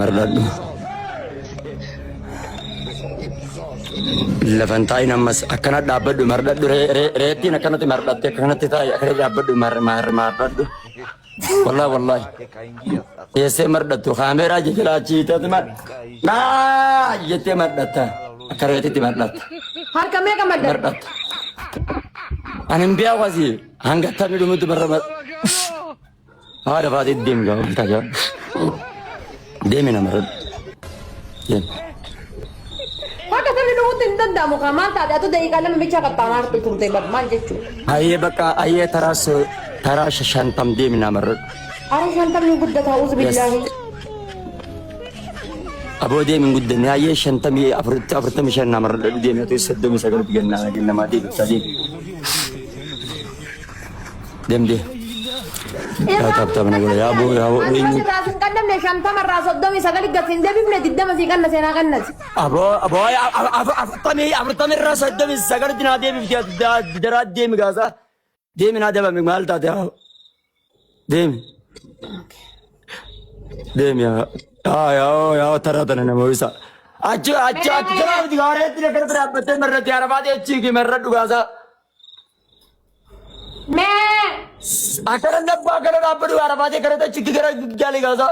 Mardadhu. Lafantai namas akkanat dhaabbadhu mardadhu reettiin akkanatti mardhatte akkanatti taa'e akkana dhaabbadhu mardadhu. Wallahi. Eessee mardhattu kaameeraa jala achiitatti jettee mardhatta akka reetitti mardhatta. Harka meeqa mardhatta? Ani hin beeku asii hanga tammi dhumutti marra haadha baatee deemu gaafa tajaajila. Deemi nama irra. Akka sabni dhumutti hin danda'amu kan maal taate atu daqiiqaa lama bichaa qaxxaanaa turte maal jechuudha? Hayyee bakka hayyee taraa shantam deemi nama irra. Ara shantamni guddataa uzu billaahi. Aboo deemi hin guddanne hayyee shantamii afurtamii shan nama irra deemi atu soddomii sagalatti gannaa namaa deemi sadii. Deemdee. Taphata mana gula yaa boo. Raasin qannamne shantama irraa soddomii sagalii gatiin deebifne diddama sii qanna seenaa qannati. Aboo afurtamii irraa soddomii sagalatti naa deemifti daraa deemi gaasa. Deemi naa dabame maal taate haa. Deemi. Deemi yaa taraa tana nama isa. Achi garaafti gaareetti akkana dhaabbattee marratti harafaatee achi marra dhugaasa. Akana nabba akana dhaabbadhu harafaatee karata achi gara jaalii gaasa.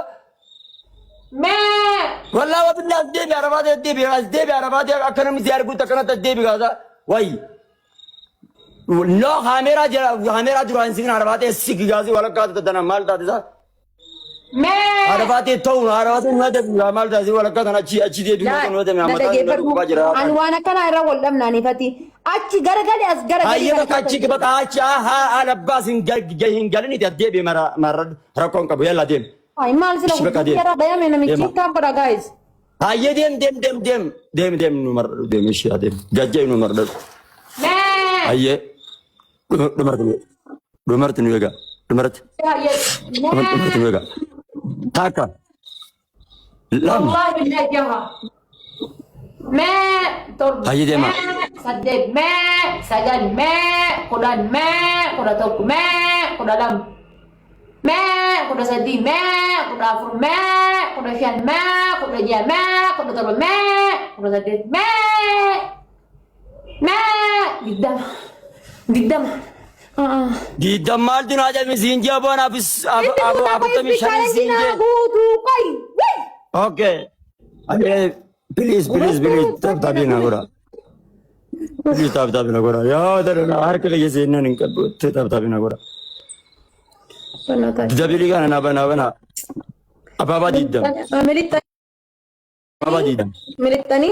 Wallah wabillahi deebi harafaatee deebi harafaatee akkana miti arguutti akkanatti deebi gaasa. Wayi. Loo kaameeraa duraan sikin harafaatee sigi gaasii walakkaatu tattana maal taate isaa. Harafaatee ta'uun harafaatee nuu deebi maal taate walakkaatan achi deebi nuu deebi mataa jira. Ani waan akkanaa irra wal dhabnaanifati. Achi garagalee as garagalee. Hayyee bakka achi haala abbaas hin galiniti deebi marra rakkoon qabu yalla deemi. Ay maal sila yeroo dhayame namichi kaan godha gaayis. Hayyee deem nu marra deemi ishee adeem gajjee nu marra. Hayyee dhumarti nu eega dhumarti nu eega. Taaka. Wallahi billahi jaha. Hayyee deema. Saddeet sagal kudhan kudha tokko kudha lama kudha sadii kudha afur kudha shan kudha jaha kudha torba kudha saddeet digdama. Digdama maaltu naa jedhame siinjee aboon afurtamii shanii siinjee. Okay. Please, tabi na gora. Please tabi na gora. Ya, darah harga lagi sih nani kabu, tabi na gora. Tabi lagi kan na. Apa didam? Apa didam? Militani.